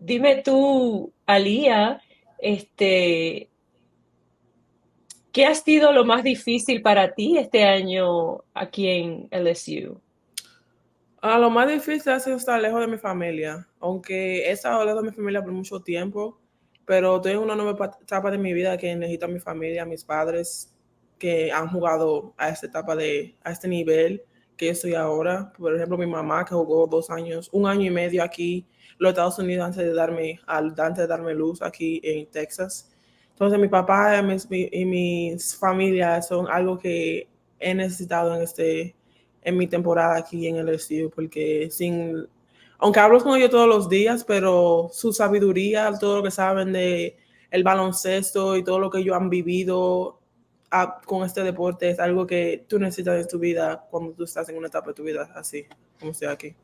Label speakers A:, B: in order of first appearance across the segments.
A: Dime tú, Aalyah, este, ¿qué ha sido lo más difícil para ti este año aquí en LSU?
B: Lo más difícil ha sido estar lejos de mi familia, aunque he estado lejos de mi familia por mucho tiempo, pero estoy en una nueva etapa de mi vida que necesito a mi familia, a mis padres que han jugado a esta etapa a este nivel que yo estoy ahora. Por ejemplo, mi mamá que jugó 2 años, 1 año y medio aquí en los Estados Unidos antes de darme luz aquí en Texas. Entonces, mi papá y mis familias son algo que he necesitado en mi temporada aquí en LSU, porque aunque hablo con ellos todos los días, pero su sabiduría, todo lo que saben de el baloncesto y todo lo que ellos han vivido con este deporte es algo que tú necesitas en tu vida cuando tú estás en una etapa de tu vida así, como estoy aquí.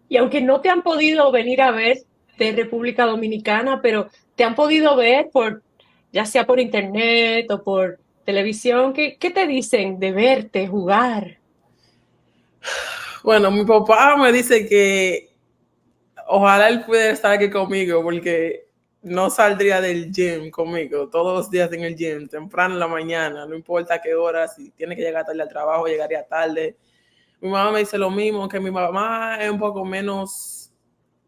A: Y aunque no te han podido venir a ver de República Dominicana, pero te han podido ver ya sea por internet o por televisión, ¿qué te dicen de verte jugar?
B: Bueno, mi papá me dice que ojalá él pudiera estar aquí conmigo porque no saldría del gym conmigo todos los días en el gym, temprano en la mañana, no importa qué hora, si tiene que llegar tarde al trabajo, llegaría tarde. Mi mamá me dice lo mismo, que mi mamá es un poco menos,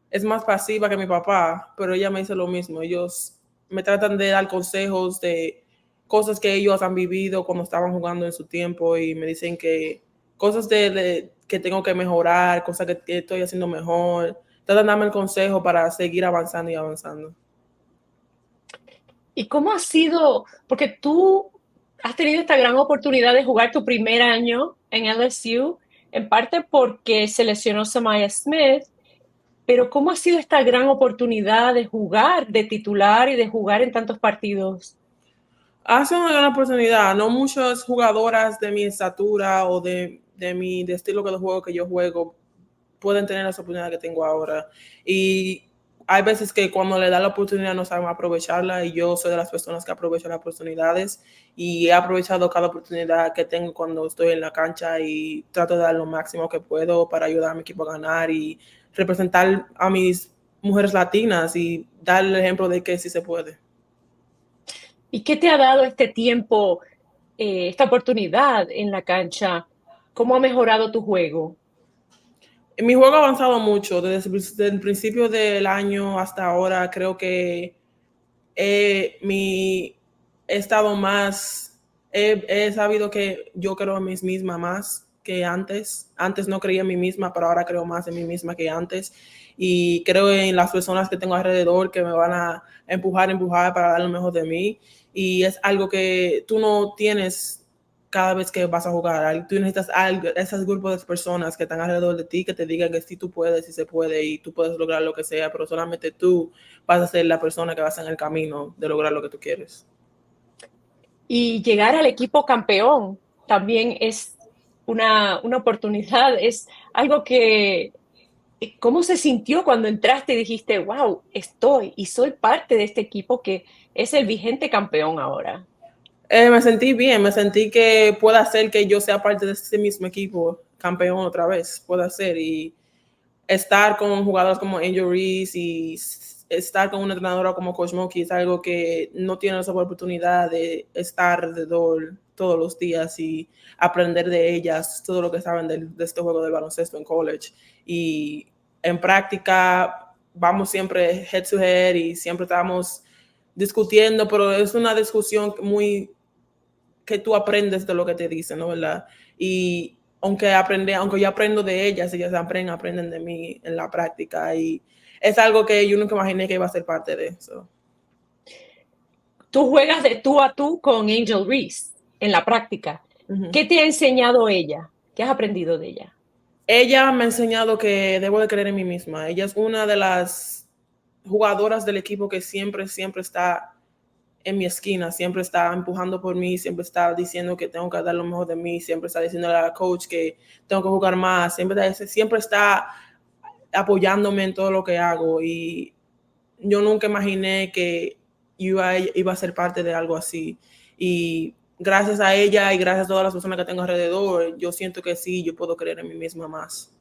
B: es más pasiva que mi papá, pero ella me dice lo mismo. Ellos me tratan de dar consejos de cosas que ellos han vivido cuando estaban jugando en su tiempo y me dicen que cosas que tengo que mejorar, cosas que estoy haciendo mejor. Tratan de darme el consejo para seguir avanzando y avanzando.
A: ¿Y cómo ha sido? Porque tú has tenido esta gran oportunidad de jugar tu primer año en LSU, en parte porque se lesionó Samaya Smith, pero ¿cómo ha sido esta gran oportunidad de jugar de titular y de jugar en tantos partidos?
B: Ha sido una gran oportunidad. No muchas jugadoras de mi estatura o de estilo de juego que yo juego pueden tener esa oportunidad que tengo ahora. Y hay veces que cuando le da la oportunidad no saben aprovecharla y yo soy de las personas que aprovechan las oportunidades y he aprovechado cada oportunidad que tengo cuando estoy en la cancha y trato de dar lo máximo que puedo para ayudar a mi equipo a ganar y representar a mis mujeres latinas y dar el ejemplo de que sí se puede.
A: ¿Y qué te ha dado este tiempo, esta oportunidad en la cancha? ¿Cómo ha mejorado tu juego?
B: Mi juego ha avanzado mucho desde el principio del año hasta ahora. Creo que he estado más, he sabido que yo creo en mí misma más que antes. Antes no creía en mí misma, pero ahora creo más en mí misma que antes. Y creo en las personas que tengo alrededor que me van a empujar para dar lo mejor de mí. Y es algo que tú no tienes cada vez que vas a jugar. Tú necesitas esos grupos de personas que están alrededor de ti que te digan que sí tú puedes, sí se puede y tú puedes lograr lo que sea, pero solamente tú vas a ser la persona que vas en el camino de lograr lo que tú quieres.
A: Y llegar al equipo campeón también es una oportunidad, es algo que, ¿cómo se sintió cuando entraste y dijiste, wow, estoy y soy parte de este equipo que es el vigente campeón ahora?
B: Me sentí bien, me sentí que pueda ser que yo sea parte de ese mismo equipo campeón otra vez, pueda ser y estar con jugadores como Angel Reese y estar con una entrenadora como Coach Monkey es algo que no tiene esa oportunidad de estar alrededor todos los días y aprender de ellas todo lo que saben de este juego del baloncesto en college. Y en práctica vamos siempre head to head y siempre estamos discutiendo, pero es una discusión muy que tú aprendes de lo que te dicen, ¿no? ¿Verdad? Y aunque yo aprendo de ellas aprenden de mí en la práctica y es algo que yo nunca imaginé que iba a ser parte de eso.
A: Tú juegas de tú a tú con Angel Reese en la práctica.
B: Uh-huh.
A: ¿Qué te ha enseñado ella? ¿Qué has aprendido de ella?
B: Ella me ha enseñado que debo de creer en mí misma. Ella es una de las jugadoras del equipo que siempre está en mi esquina, siempre está empujando por mí, siempre está diciendo que tengo que dar lo mejor de mí, siempre está diciendo a la coach que tengo que jugar más, siempre está apoyándome en todo lo que hago y yo nunca imaginé que iba a ser parte de algo así. Y gracias a ella y gracias a todas las personas que tengo alrededor, yo siento que sí, yo puedo creer en mí misma más.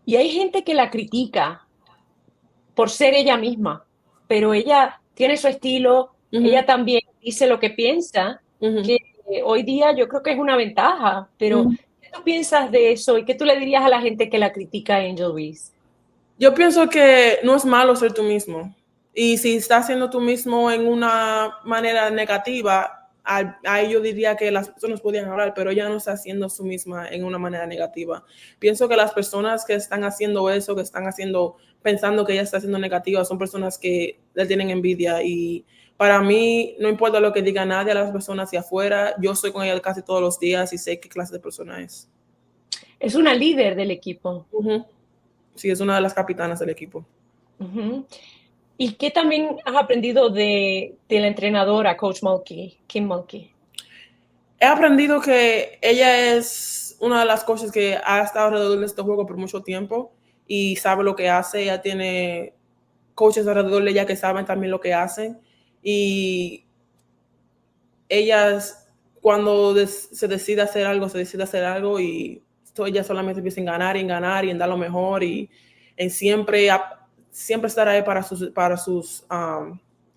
A: Y hay gente que la critica por ser ella misma, pero ella tiene su estilo, ella también dice lo que piensa, que hoy día yo creo que es una ventaja, pero ¿qué tú piensas de eso y qué tú le dirías a la gente que la critica a Angel Reese?
B: Yo pienso que no es malo ser tú mismo. Y si estás siendo tú mismo en una manera negativa, ahí yo diría que las personas podían hablar, pero ella no está haciendo su misma en una manera negativa. Pienso que las personas que están haciendo eso, que están haciendo, pensando que ella está siendo negativa, son personas que le tienen envidia. Y para mí, no importa lo que diga nadie a las personas hacia afuera, yo estoy con ella casi todos los días y sé qué clase de persona es.
A: Es una líder del equipo.
B: Sí, es una de las capitanas del equipo.
A: ¿Y qué también has aprendido de la entrenadora, Coach Mulkey, Kim Mulkey?
B: He aprendido que ella es una de las coaches que ha estado alrededor de este juego por mucho tiempo y sabe lo que hace. Ella tiene coaches alrededor de ella que saben también lo que hacen. Y ellas, cuando se decide hacer algo, se decide hacer algo y ella solamente empieza en ganar y en ganar y en dar lo mejor y en siempre estar ahí para sus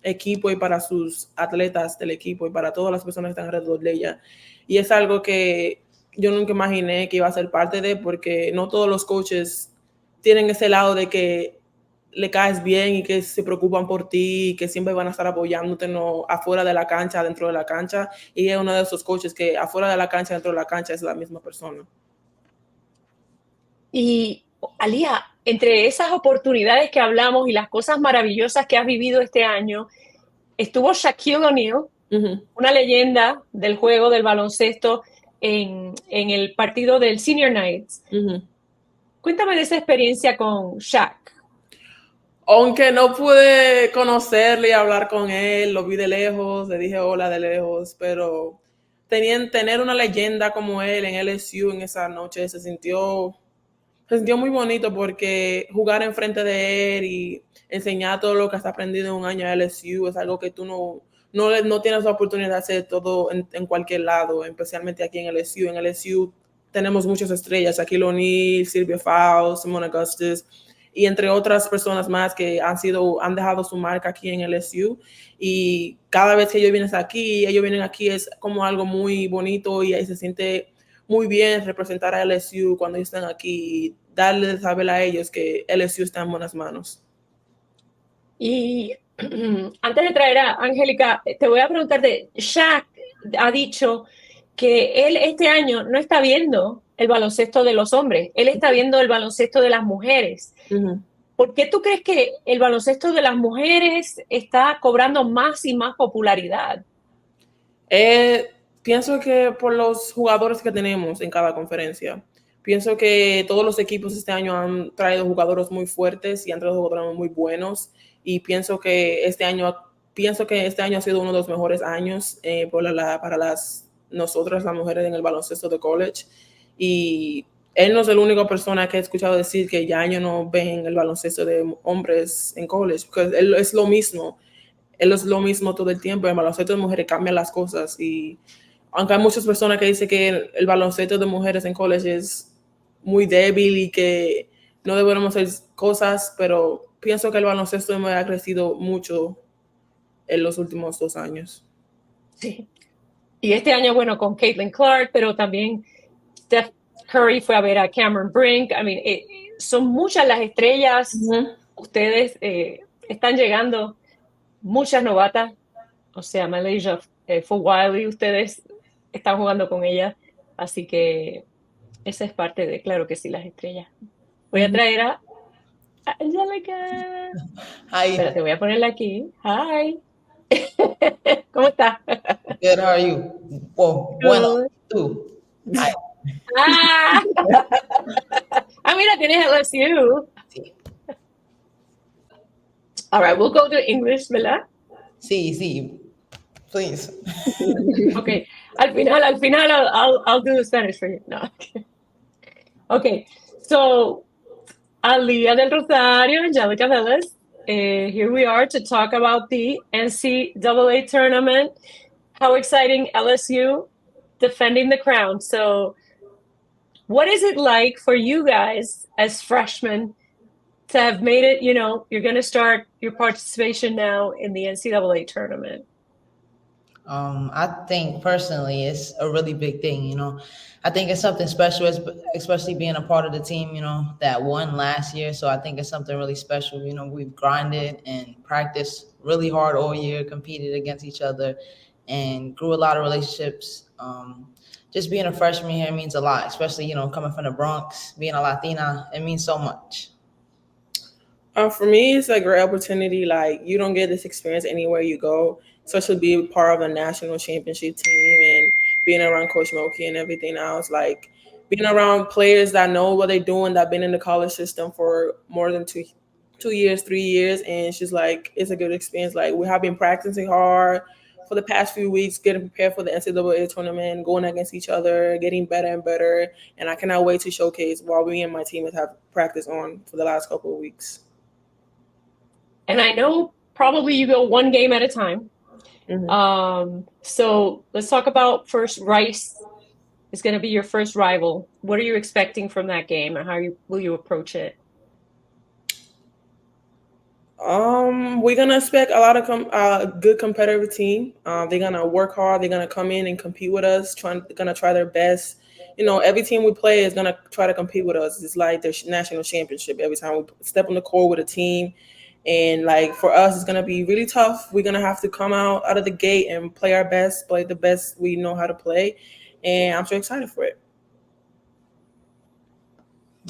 B: equipo y para sus atletas del equipo y para todas las personas que están alrededor de ella. Y es algo que yo nunca imaginé que iba a ser parte de, porque no todos los coaches tienen ese lado de que le caes bien y que se preocupan por ti y que siempre van a estar apoyándote, no afuera de la cancha, dentro de la cancha. Y es uno de esos coaches que afuera de la cancha, dentro de la cancha es la misma persona.
A: Y Aalyah, entre esas oportunidades que hablamos y las cosas maravillosas que has vivido este año, estuvo Shaquille O'Neal, una leyenda del juego del baloncesto en el partido del Senior Nights. Cuéntame de esa experiencia con Shaq.
B: Aunque no pude conocerle y hablar con él, lo vi de lejos, le dije hola de lejos, pero tener una leyenda como él en LSU en esa noche se sintió muy bonito, porque jugar enfrente de él y enseñar todo lo que has aprendido en un año de LSU es algo que tú no tienes la oportunidad de hacer todo en cualquier lado, especialmente aquí en LSU. En LSU tenemos muchas estrellas, Shaquille O'Neal, Sylvia Fowles, Simone Augustus, y entre otras personas más que han dejado su marca aquí en LSU. Y cada vez que ellos vienen aquí es como algo muy bonito y ahí se siente muy bien representar a LSU cuando ellos están aquí y darles a saber a ellos que LSU está en buenas manos.
A: Y antes de traer a Angélica, te voy a preguntarte, Shaq ha dicho que él este año no está viendo el baloncesto de los hombres, él está viendo el baloncesto de las mujeres. ¿Por qué tú crees que el baloncesto de las mujeres está cobrando más y más popularidad?
B: Pienso que por los jugadores que tenemos en cada conferencia. Pienso que todos los equipos este año han traído jugadores muy fuertes y han traído jugadores muy buenos. Y pienso que este año ha sido uno de los mejores años para nosotras, las mujeres en el baloncesto de college. Y él no es la única persona que he escuchado decir que ya año no ven el baloncesto de hombres en college, porque él es lo mismo. Él es lo mismo todo el tiempo. El baloncesto de mujeres cambia las cosas. Y aunque hay muchas personas que dicen que el baloncesto de mujeres en college es muy débil y que no deberíamos hacer cosas, pero pienso que el baloncesto de mujeres ha crecido mucho en los últimos 2 años.
A: Sí. Y este año, bueno, con Caitlin Clark, pero también Steph Curry fue a ver a Cameron Brink. I mean, son muchas las estrellas. Ustedes están llegando, muchas novatas. O sea, Malaysia for Wiley, ustedes están jugando con ella. Así que esa es parte de, claro que sí, las estrellas. Voy a traer a Angelica.
C: Hi.
A: Espérate, voy a ponerla aquí. Hi. ¿Cómo estás?
C: Good, how are you? Bueno, tú. Hi.
A: Mira, tienes LSU.
C: Sí.
A: All right, we'll go to English, ¿verdad?
C: Sí. Please.
A: Okay. Al final, I'll do the Spanish for you. No. Okay. So, Aalyah del Rosario, Angelica Velez. Here we are to talk about the NCAA tournament. How exciting, LSU defending the crown. So, what is it like for you guys as freshmen to have made it, you're going to start your participation now in the NCAA tournament?
C: I think personally it's a really big thing, I think it's something special, especially being a part of the team, that won last year. So I think it's something really special. We've grinded and practiced really hard all year, competed against each other, and grew a lot of relationships. Just being a freshman here means a lot, especially, coming from the Bronx, being a Latina, it means so much.
B: For me, it's a great opportunity. Like, you don't get this experience anywhere you go, especially be part of a national championship team and being around Coach Moki and everything else. Like, being around players that know what they're doing, that been in the college system for more than 2 years, 3 years, and she's like, it's a good experience. Like, we have been practicing hard for the past few weeks, getting prepared for the NCAA tournament, going against each other, getting better and better, and I cannot wait to showcase what me and my team have practiced on for the last couple of weeks.
A: And I know probably you go one game at a time.
B: Mm-hmm.
A: So let's talk about first. Rice is going to be your first rival. What are you expecting from that game, and how will you approach it?
B: We're gonna expect a lot of good competitive team. They're gonna work hard. They're gonna come in and compete with us. Gonna try their best. Every team we play is gonna try to compete with us. It's like their national championship. Every time we step on the court with a team, and like for us, it's gonna be really tough. We're gonna have to come out of the gate and play our best, play the best we know how to play, and I'm so excited for it.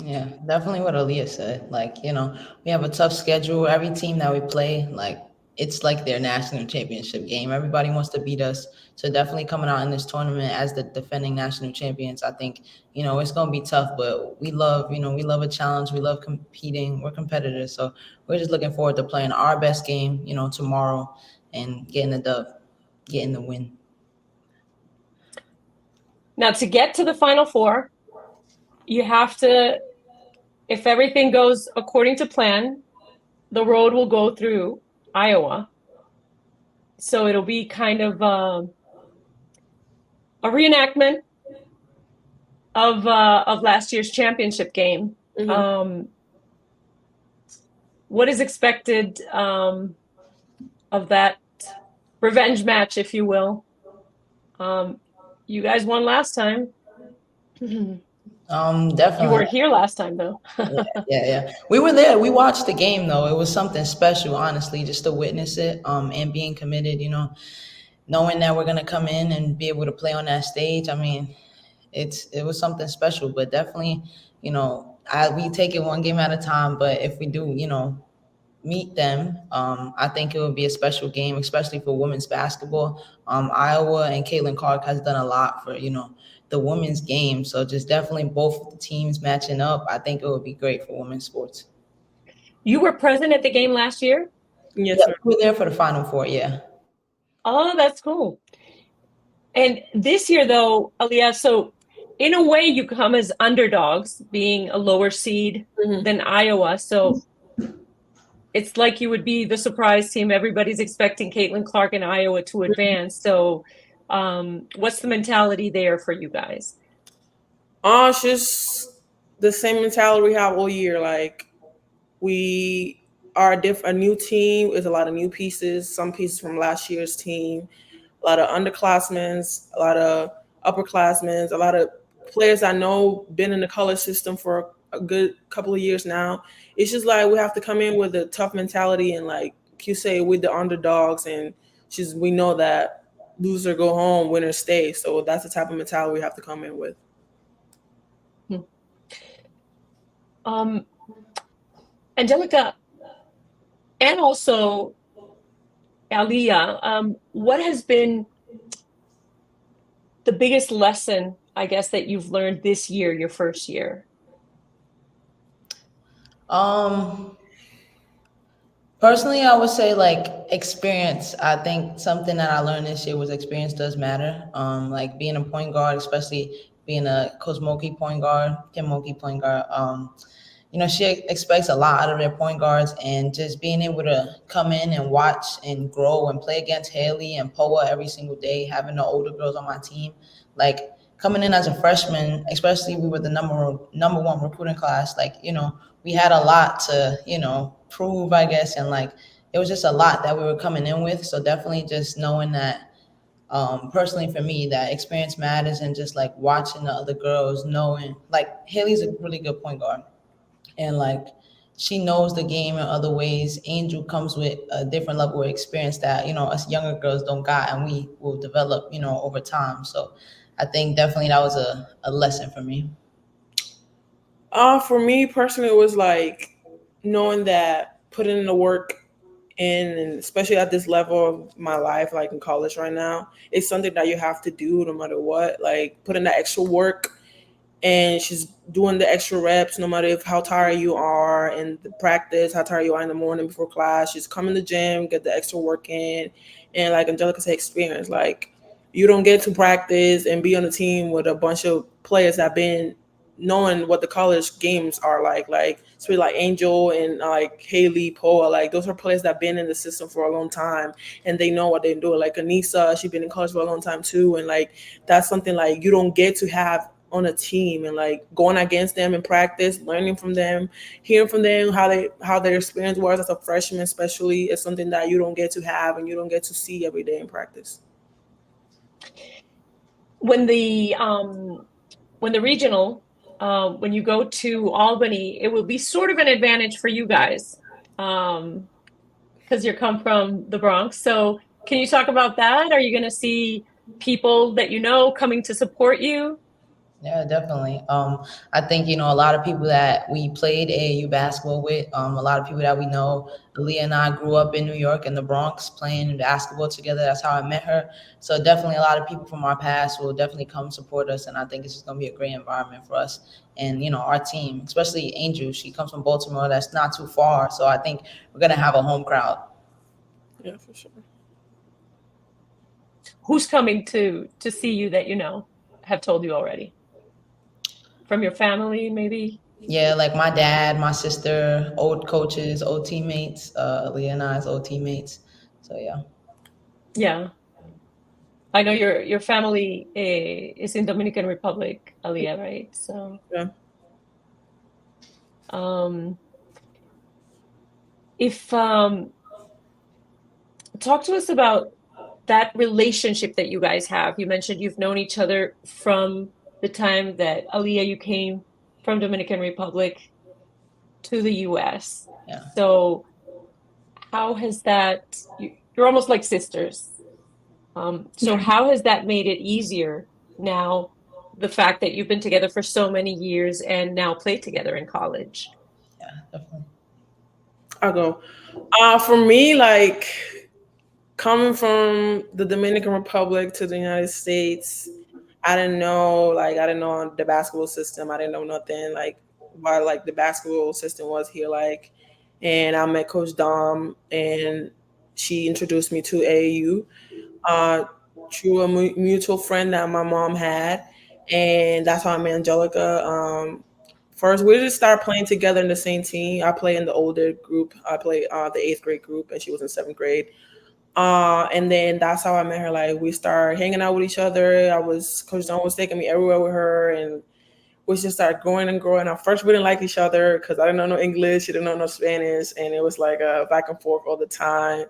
C: Yeah, definitely what Aalyah said. Like, we have a tough schedule. Every team that we play, like, it's like their national championship game. Everybody wants to beat us. So definitely coming out in this tournament as the defending national champions, I think, it's going to be tough, but we love a challenge. We love competing. We're competitors. So we're just looking forward to playing our best game, tomorrow and getting the dub, getting the win.
A: Now, to get to the Final Four, you have to, if everything goes according to plan, the road will go through Iowa. So it'll be kind of a reenactment of last year's championship game. Mm-hmm. What is expected of that revenge match, if you will? You guys won last time.
C: Definitely.
A: You weren't here last time, though.
C: Yeah. We were there. We watched the game, though. It was something special, honestly, just to witness it. And being committed, knowing that we're gonna come in and be able to play on that stage. I mean, it was something special. But definitely, we take it one game at a time. But if we do, meet them, I think it would be a special game, especially for women's basketball. Iowa and Caitlin Clark has done a lot for the women's game. So just definitely both the teams matching up, I think it would be great for women's sports.
A: You were present at the game last year?
B: Yes, sir.
C: We were there for the Final Four, yeah.
A: Oh, that's cool. And this year, though, Aalyah, so in a way you come as underdogs, being a lower seed than Iowa. So it's like you would be the surprise team. Everybody's expecting Caitlin Clark and Iowa to advance. So what's the mentality there for you guys?
B: It's just the same mentality we have all year. Like, we are a new team. There's a lot of new pieces, some pieces from last year's team, a lot of underclassmen, a lot of upperclassmen, a lot of players I know been in the college system for a good couple of years now. It's just like we have to come in with a tough mentality and, like you say, with the underdogs, and we know that loser go home, winner stay. So that's the type of mentality we have to come in with.
A: Angelica, and also Aalyah, what has been the biggest lesson, I guess, that you've learned this year, your first year?
C: Personally, I would say experience. I think something that I learned this year was experience does matter. Like being a point guard, especially being a Coach Moki point guard, Kim Moki point guard. She expects a lot out of their point guards, and just being able to come in and watch and grow and play against Haley and Poa every single day, having the older girls on my team, like coming in as a freshman, especially we were the number one recruiting class, we had a lot to, prove, I guess. And like, it was just a lot that we were coming in with. So definitely just knowing that, personally for me, that experience matters, and just like watching the other girls, knowing like Haley's a really good point guard, and like she knows the game in other ways. Angel comes with a different level of experience that, us younger girls don't got, and we will develop, over time. So I think definitely that was a lesson for me.
B: For me personally, it was like knowing that putting in the work in, and especially at this level of my life, like in college right now, it's something that you have to do no matter what. Like put in the extra work, and she's doing the extra reps no matter if how tired you are in the practice, how tired you are in the morning before class. She's coming to the gym, get the extra work in, and like Angelica said, experience. Like you don't get to practice and be on a team with a bunch of players that been knowing what the college games are like so like Angel and like Haley Poa, like those are players that been in the system for a long time and they know what they're doing. Like Anissa, she's been in college for a long time too, and like that's something like you don't get to have on a team. And like going against them in practice, learning from them, hearing from them how their experience was as a freshman especially, is something that you don't get to have and you don't get to see every day in practice.
A: When the regional, when you go to Albany, it will be sort of an advantage for you guys because you come from the Bronx. So can you talk about that? Are you going to see people that you know coming to support you?
C: Yeah, definitely. I think, a lot of people that we played AAU basketball with, a lot of people that we know. Aaliyah and I grew up in New York in the Bronx playing basketball together. That's how I met her. So definitely a lot of people from our past will definitely come support us. And I think it's just going to be a great environment for us and, our team, especially Angel. She comes from Baltimore. That's not too far. So I think we're going to have a home crowd.
B: Yeah, for sure.
A: Who's coming to see you that have told you already? From your family, maybe?
C: Yeah, like my dad, my sister, old coaches, old teammates, Leah and I's old teammates. So yeah.
A: Yeah. I know your family is in Dominican Republic, Aalyah, right? So
B: yeah.
A: If talk to us about that relationship that you guys have. You mentioned you've known each other from the time that Aalyah, you came from Dominican Republic to the US.
C: Yeah.
A: So how has that, you're almost like sisters. So how has that made it easier now, the fact that you've been together for so many years and now play together in college?
C: Yeah, definitely.
B: I'll go. For me, like coming from the Dominican Republic to the United States, I didn't know the basketball system. I didn't know nothing like what like the basketball system was here like. And I met Coach Dom, and she introduced me to AAU through a mutual friend that my mom had, and that's how I met Angelica. First, we just started playing together in the same team. I play in the older group. I play the 8th grade group, and she was in 7th grade. And then that's how I met her. Like we started hanging out with each other. Coach Don was taking me everywhere with her, and we just started growing and growing. At first, we didn't like each other because I didn't know no English, she didn't know no Spanish, and it was like back and forth all the time.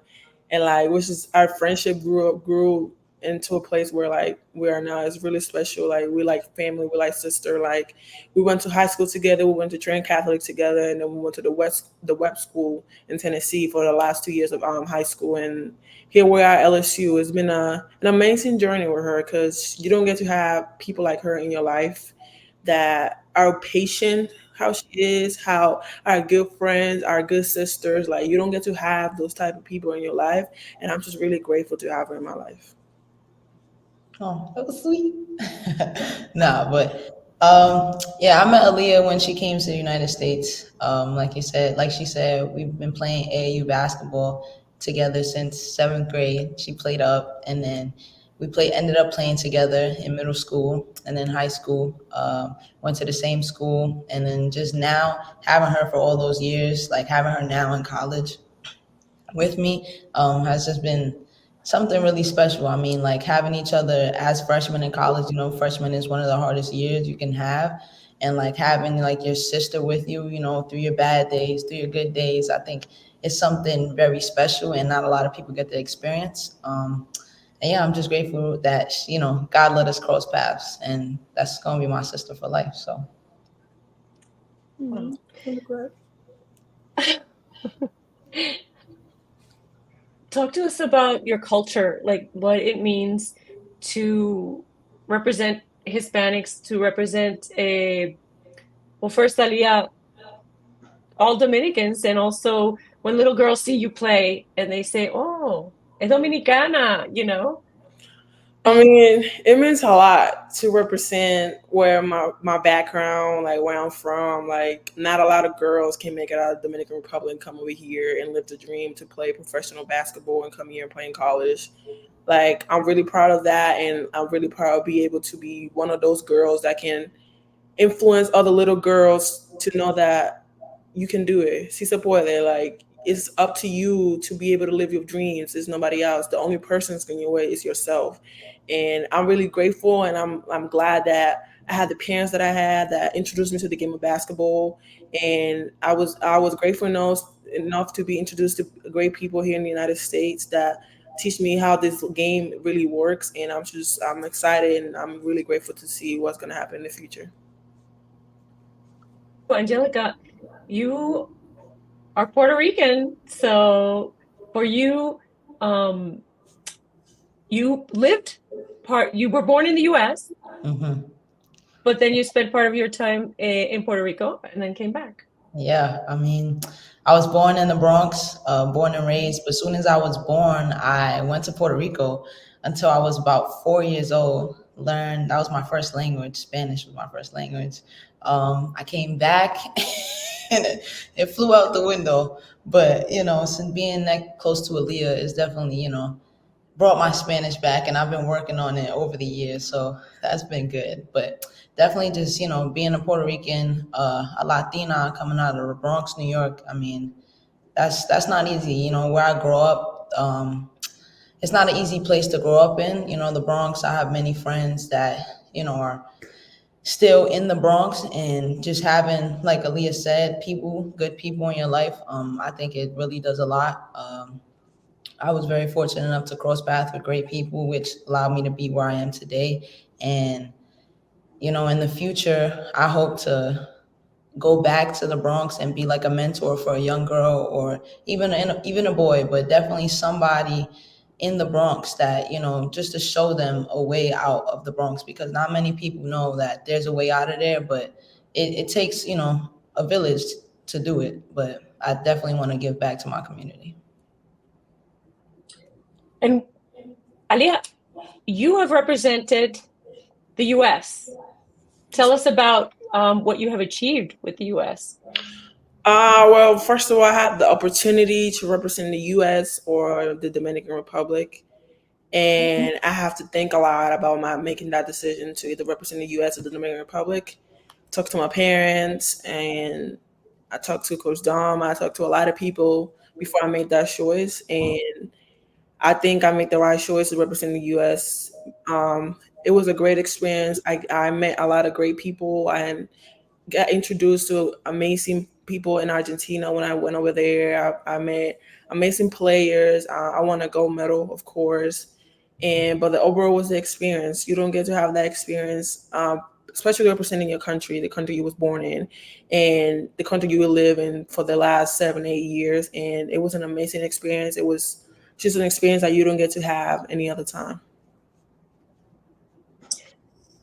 B: And like, our friendship grew into a place where like we are now is really special. Like we like family, we like sister. Like we went to high school together, we went to Trinity Catholic together, and then we went to the Web School in Tennessee for the last 2 years of high school. And here we are at LSU. It's been an amazing journey with her because you don't get to have people like her in your life that are patient, how she is, how our good friends, our good sisters, like you don't get to have those type of people in your life. And I'm just really grateful to have her in my life.
C: Oh, that was sweet. Nah, but yeah, I met Aalyah when she came to the United States. Like she said, we've been playing AAU basketball together since 7th grade. She played up, and then ended up playing together in middle school and then high school. Went to the same school, and then just now having her for all those years, like having her now in college with me, has just been something really special. I mean, like having each other as freshmen in college, freshman is one of the hardest years you can have. and like having like your sister with you, you know, through your bad days, through your good days. I think it's something very special, and not a lot of people get to experience. And yeah, I'm just grateful that, you know, God let us cross paths, and that's gonna be my sister for life. So.
B: Wow.
A: Talk to us about your culture, like what it means to represent Hispanics, to represent well, first, Aalyah, all Dominicans, and also when little girls see you play and they say, "Oh, es dominicana," you know?
B: I mean, it means a lot to represent where my background, like where I'm from. Like, not a lot of girls can make it out of the Dominican Republic and come over here and live the dream to play professional basketball and come here and play in college. Like, I'm really proud of that, and I'm really proud of being able to be one of those girls that can influence other little girls to know that you can do it. Si se puede. Like, it's up to you to be able to live your dreams. There's nobody else. The only person that's in your way is yourself. And I'm really grateful, and I'm glad that I had the parents that I had that introduced me to the game of basketball. And I was grateful enough to be introduced to great people here in the United States that teach me how this game really works. And I'm excited, and I'm really grateful to see what's going to happen in the future.
A: Angelica, you are Puerto Rican, so for you, you you were born in the U.S.,
C: Mm-hmm.
A: but then you spent part of your time in Puerto Rico and then came back.
C: Yeah, I mean, I was born in the Bronx, born and raised. But as soon as I was born, I went to Puerto Rico until I was about 4 years old. Learned that was my first language. Spanish was my first language. I came back, and it flew out the window. But you know, since being that close to Aalyah is definitely, you know, brought my Spanish back, and I've been working on it over the years, so that's been good. But definitely just, you know, being a Puerto Rican, a Latina coming out of the Bronx, New York. I mean, that's not easy. You know, where I grow up, it's not an easy place to grow up in. You know, the Bronx. I have many friends that, you know, are still in the Bronx, and just having, like Aalyah said, good people in your life. I think it really does a lot. I was very fortunate enough to cross paths with great people, which allowed me to be where I am today. And, you know, in the future, I hope to go back to the Bronx and be like a mentor for a young girl, or even a boy, but definitely somebody in the Bronx that, you know, just to show them a way out of the Bronx, because not many people know that there's a way out of there, but it takes, you know, a village to do it. But I definitely want to give back to my community.
A: And Aalyah, you have represented the U.S. Tell us about what you have achieved with the U.S.
B: Well, first of all, I had the opportunity to represent the U.S. or the Dominican Republic, and I have to think a lot about making that decision to either represent the U.S. or the Dominican Republic. Talked to my parents, and I talked to Coach Dom. I talked to a lot of people before I made that choice, and I think I made the right choice to represent the U.S. It was a great experience. I met a lot of great people and got introduced to amazing people in Argentina when I went over there. I met amazing players. I won a gold medal, of course, but the overall was the experience. You don't get to have that experience, especially representing your country, the country you was born in, and the country you will live in for the last 7-8 years. And it was an amazing experience. It was just an experience that you don't get to have any other time.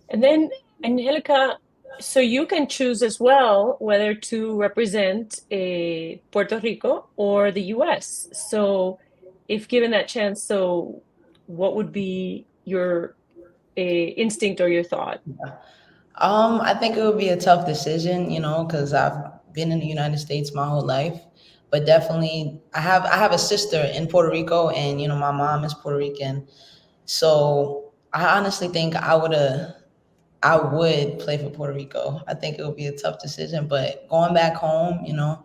A: And then, Angelica, so you can choose as well whether to represent Puerto Rico or the U.S. So if given that chance, so what would be your instinct or your thought?
C: I think it would be a tough decision, you know, because I've been in the United States my whole life. But definitely, I have a sister in Puerto Rico, and you know, my mom is Puerto Rican. So I honestly think I would play for Puerto Rico. I think it would be a tough decision, but going back home, you know,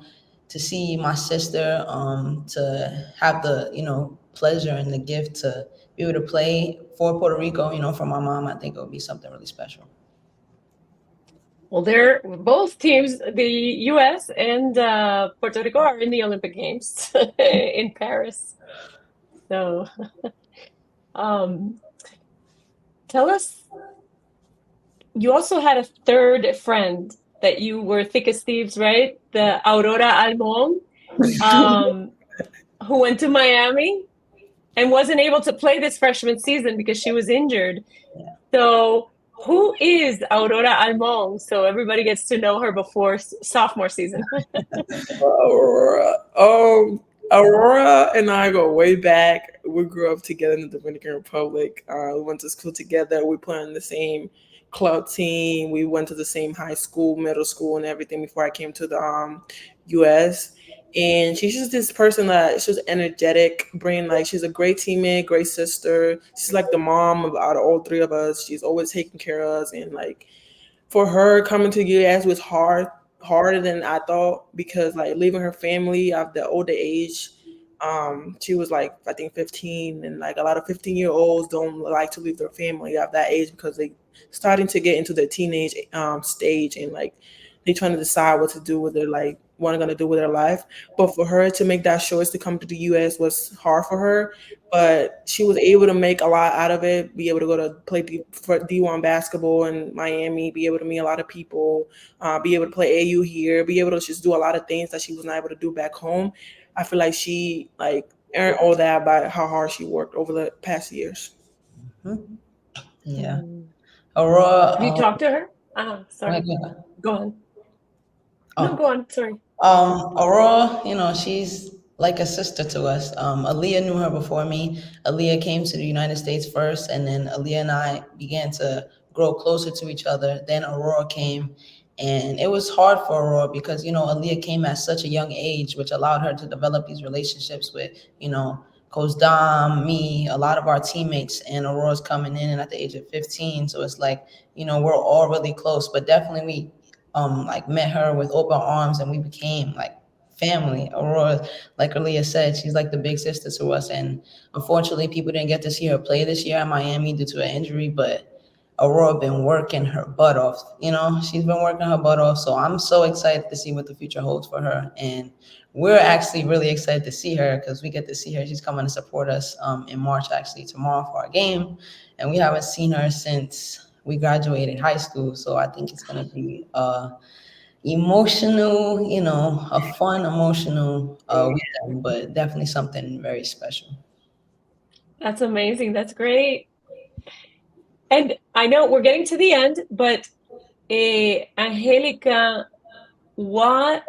C: to see my sister, to have the, you know, pleasure and the gift to be able to play for Puerto Rico, you know, for my mom, I think it would be something really special.
A: Well, they're both teams, the U.S. and Puerto Rico, are in the Olympic Games in Paris. So, um, tell us, you also had a third friend that you were thick as thieves, right? The Aurora Almon, um, who went to Miami and wasn't able to play this freshman season because she was injured.
C: Yeah.
A: So, who is Aurora Almon? So everybody gets to know her before sophomore season.
B: Aurora. Aurora and I go way back. We grew up together in the Dominican Republic. We went to school together. We played on the same club team. We went to the same high school, middle school, and everything before I came to the U.S. And she's just this person that she's energetic, she's a great teammate, great sister. She's like the mom of out of all three of us. She's always taking care of us, and like for her coming to the U.S. was harder than I thought, because like leaving her family at the older age. She was like, I think 15, and like a lot of 15-year-olds don't like to leave their family at that age because they starting to get into the teenage stage, and like they trying to decide what to do with their what they're gonna do with their life. But for her to make that choice to come to the US was hard for her. But she was able to make a lot out of it, be able to go to play for D1 basketball in Miami, be able to meet a lot of people, be able to play AU here, be able to just do a lot of things that she was not able to do back home. I feel like she earned all that by how hard she worked over the past years.
C: Mm-hmm. Yeah. Aurora.
A: Have you talked to her? Sorry. Go on. No, go on. Sorry.
C: Aurora, she's like a sister to us. Aalyah knew her before me. Aalyah came to the United States first, and then Aalyah and I began to grow closer to each other. Then Aurora came, and it was hard for Aurora because, Aalyah came at such a young age, which allowed her to develop these relationships with, Coach Dom, me, a lot of our teammates, and Aurora's coming in at the age of 15. So it's like, we're all really close, but definitely we met her with open arms, and we became like family. Aurora, like Aalyah said, she's like the big sister to us. And unfortunately, people didn't get to see her play this year at Miami due to an injury, but Aurora been working her butt off. She's been working her butt off. So I'm so excited to see what the future holds for her. And we're actually really excited to see her because we get to see her. She's coming to support us in March, actually tomorrow for our game. And we haven't seen her since we graduated high school. So I think it's going to be emotional, a fun, emotional weekend, but definitely something very special.
A: That's amazing. That's great. And I know we're getting to the end, but Angelica, why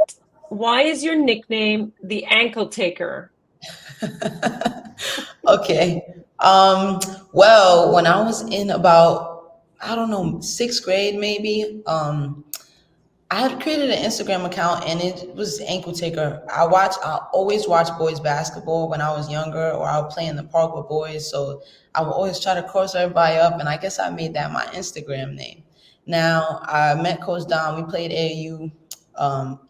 A: is your nickname the ankle taker?
C: Okay. Well, when I was in about, I don't know, 6th grade maybe, I had created an Instagram account, and it was ankle taker. I always watch boys basketball when I was younger, or I would play in the park with boys. So I would always try to cross everybody up, and I guess I made that my Instagram name. Now I met Coach Dom. We played AAU,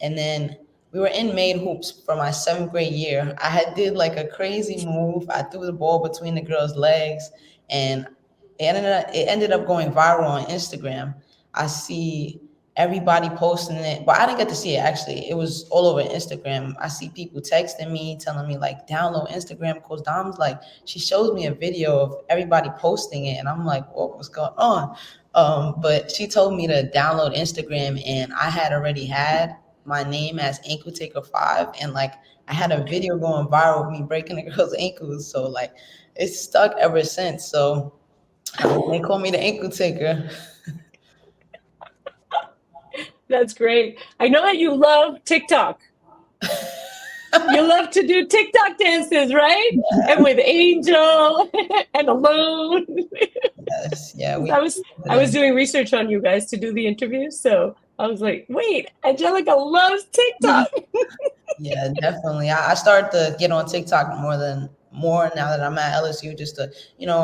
C: and then we were in made hoops for my 7th grade year. I had did like a crazy move. I threw the ball between the girls' legs, and it ended up going viral on Instagram. I see everybody posting it, but I didn't get to see it actually. It was all over Instagram. I see people texting me, telling me like, download Instagram. Coach Dom's like, she shows me a video of everybody posting it, and I'm like, what's going on? But she told me to download Instagram, and I had already had my name as Ankle Taker 5, and like I had a video going viral of me breaking the girl's ankles. So like it's stuck ever since. So they call me the Ankle Taker.
A: That's great. I know that you love TikTok. You love to do TikTok dances, right? And with Angel and Alone.
C: Yes, yeah.
A: I was doing research on you guys to do the interview, so I was like, wait, Angelica loves TikTok.
C: Yeah, definitely. I started to get on TikTok more now that I'm at LSU, just to,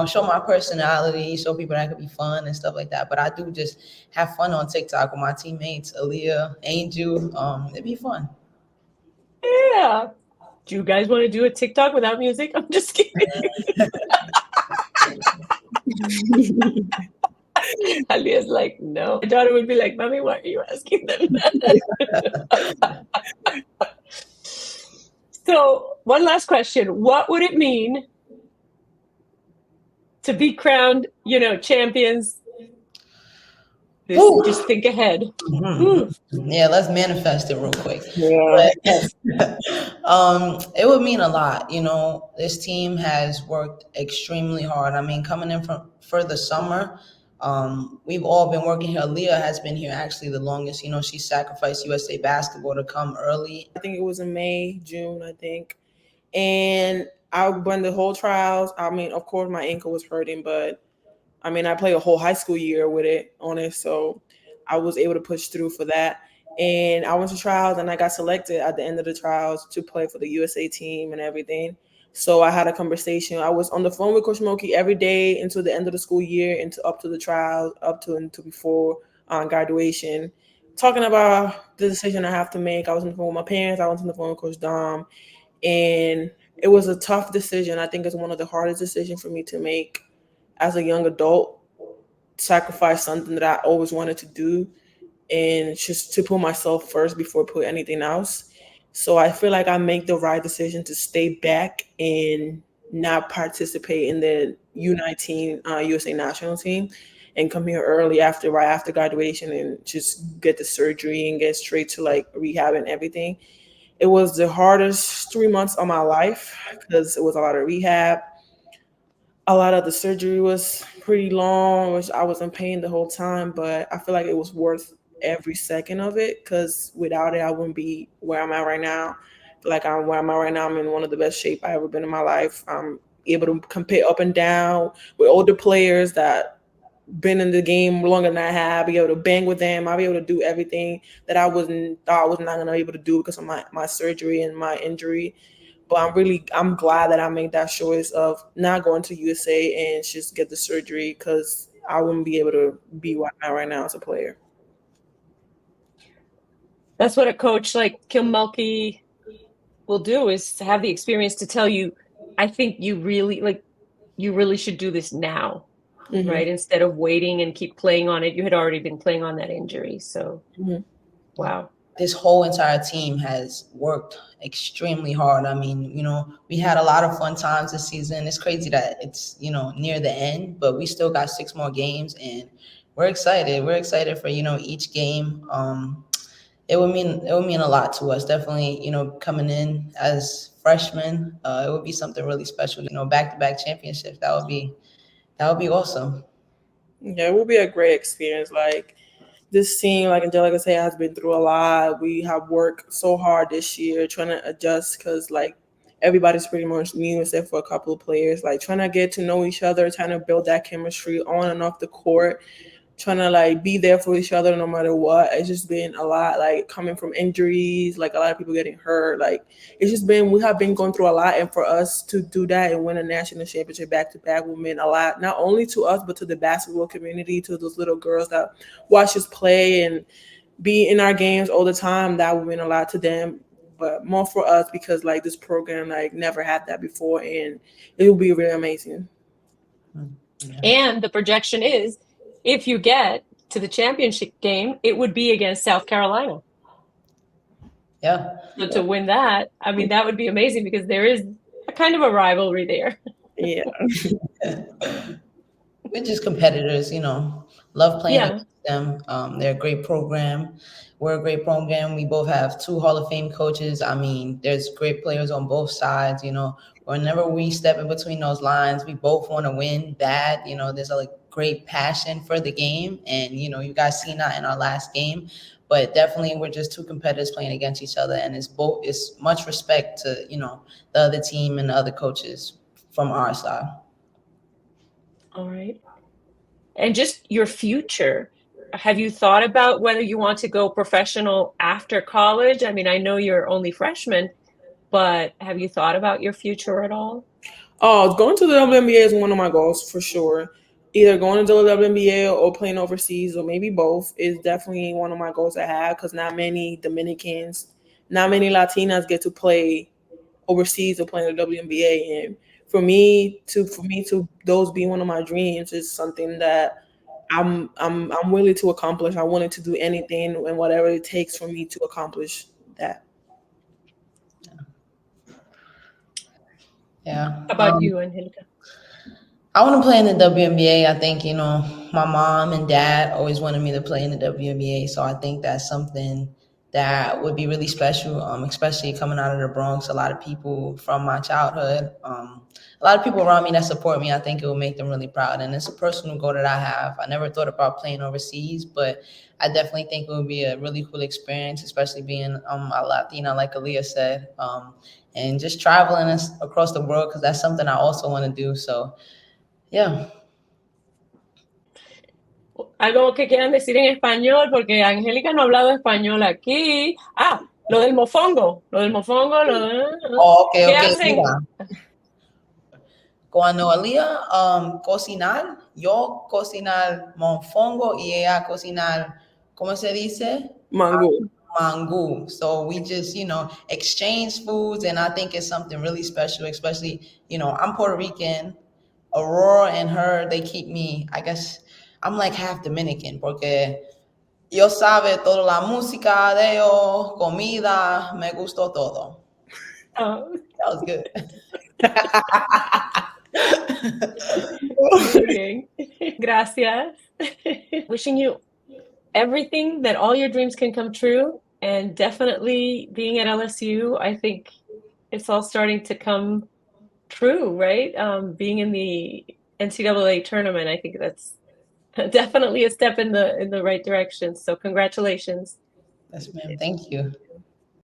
C: show my personality, show people that I could be fun and stuff like that. But I do just have fun on TikTok with my teammates, Aalyah, Angel. It'd be fun.
A: Yeah. Do you guys want to do a TikTok without music? I'm just kidding. Aalyah's like, no. My daughter would be like, Mommy, why are you asking them that? So, one last question. What would it mean to be crowned, champions? Just think ahead.
C: Yeah, let's manifest it real quick.
B: Yeah.
C: But, it would mean a lot. This team has worked extremely hard. I mean, coming in for the summer, we've all been working here. Aalyah has been here actually the longest. She sacrificed USA basketball to come early.
B: I think it was in May, June, I think. And I won the whole trials. I mean, of course, my ankle was hurting, but I mean, I played a whole high school year with it on it, so I was able to push through for that. And I went to trials, and I got selected at the end of the trials to play for the USA team and everything. So I had a conversation. I was on the phone with Coach Moki every day until the end of the school year, up to the trials, up to until before graduation, talking about the decision I have to make. I was on the phone with my parents. I was on the phone with Coach Dom, and it was a tough decision. I think it's one of the hardest decisions for me to make as a young adult, sacrifice something that I always wanted to do and just to put myself first before put anything else. So I feel like I make the right decision to stay back and not participate in the U19 USA national team and come here early right after graduation and just get the surgery and get straight to like rehab and everything. It was the hardest 3 months of my life because it was a lot of rehab. A lot of the surgery was pretty long, which I was in pain the whole time, but I feel like it was worth every second of it because without it, I wouldn't be where I'm at right now. I feel like where I'm at right now, I'm in one of the best shape I've ever been in my life. I'm able to compete up and down with older players that been in the game longer than I have, be able to bang with them. I'll be able to do everything that I thought I was not going to be able to do because of my surgery and my injury. But I'm glad that I made that choice of not going to USA and just get the surgery because I wouldn't be able to be where I'm at right now as a player.
A: That's what a coach like Kim Mulkey will do, is to have the experience to tell you, I think you really should do this now, right? Instead of waiting and keep playing on it. You had already been playing on that injury. So, wow.
C: This whole entire team has worked extremely hard. I mean, we had a lot of fun times this season. It's crazy that it's, near the end, but we still got 6 more games and we're excited. We're excited for, each game. It would mean a lot to us. Definitely, coming in as freshmen, it would be something really special. Back-to-back championships. That would be awesome.
B: Yeah, it will be a great experience. Like this team, like Angelica said, has been through a lot. We have worked so hard this year trying to adjust because like everybody's pretty much new except for a couple of players. Like trying to get to know each other, trying to build that chemistry on and off the court, trying to like be there for each other no matter what. It's just been a lot, like coming from injuries, like a lot of people getting hurt. Like we have been going through a lot, and for us to do that and win a national championship back to back will mean a lot, not only to us but to the basketball community, to those little girls that watch us play and be in our games all the time. That will mean a lot to them, but more for us because like this program like never had that before, and it will be really amazing.
A: Yeah. And the projection is, if you get to the championship game, it would be against South Carolina.
C: Yeah.
A: So to win that, I mean, that would be amazing because there is a kind of a rivalry there.
B: Yeah.
C: We're just competitors, love playing against them. They're a great program. We're a great program. We both have 2 Hall of Fame coaches. I mean, there's great players on both sides, Whenever we step in between those lines, we both want to win bad. There's a great passion for the game. And, you guys seen that in our last game. But definitely we're just 2 competitors playing against each other. And it's much respect to, the other team and the other coaches from our side.
A: All right. And just your future. Have you thought about whether you want to go professional after college? I mean, I know you're only freshman, but have you thought about your future at all?
B: Oh, going to the WNBA is one of my goals for sure. Either going to the WNBA or playing overseas or maybe both is definitely one of my goals I have because not many Dominicans, not many Latinas get to play overseas or play in the WNBA. And for me to those be one of my dreams is something that I'm willing to accomplish. I wanted to do anything and whatever it takes for me to accomplish that.
C: Yeah.
A: How about you, Angelica?
C: I want to play in the WNBA. I think, my mom and dad always wanted me to play in the WNBA. So I think that's something that would be really special, especially coming out of the Bronx. A lot of people from my childhood, a lot of people around me that support me, I think it will make them really proud. And it's a personal goal that I have. I never thought about playing overseas, but I definitely think it would be a really cool experience, especially being a Latina, like Aalyah said, and just traveling across the world, because that's something I also want to do. So, yeah.
A: Algo que quieran decir en español, porque Angélica no ha hablado español aquí. Ah, lo del mofongo, ¿qué
C: Okay,
A: hacen?
C: mira. Cuando Aalyah cocinar, yo cocinar mofongo y ella cocinar, ¿cómo se dice?
B: Mango.
C: Mango. So we just, exchange foods, and I think it's something really special, especially, I'm Puerto Rican. Aurora and her, they keep me, I guess, I'm like half Dominican, porque yo sabe toda la música de ellos, comida, me gustó todo.
A: Oh.
C: That was good.
A: Muy bien. Gracias. Wishing you everything, that all your dreams can come true, and definitely being at LSU, I think it's all starting to come true, right? Being in the NCAA tournament, I think that's definitely a step in the right direction. So congratulations.
C: Yes, ma'am. Thank you.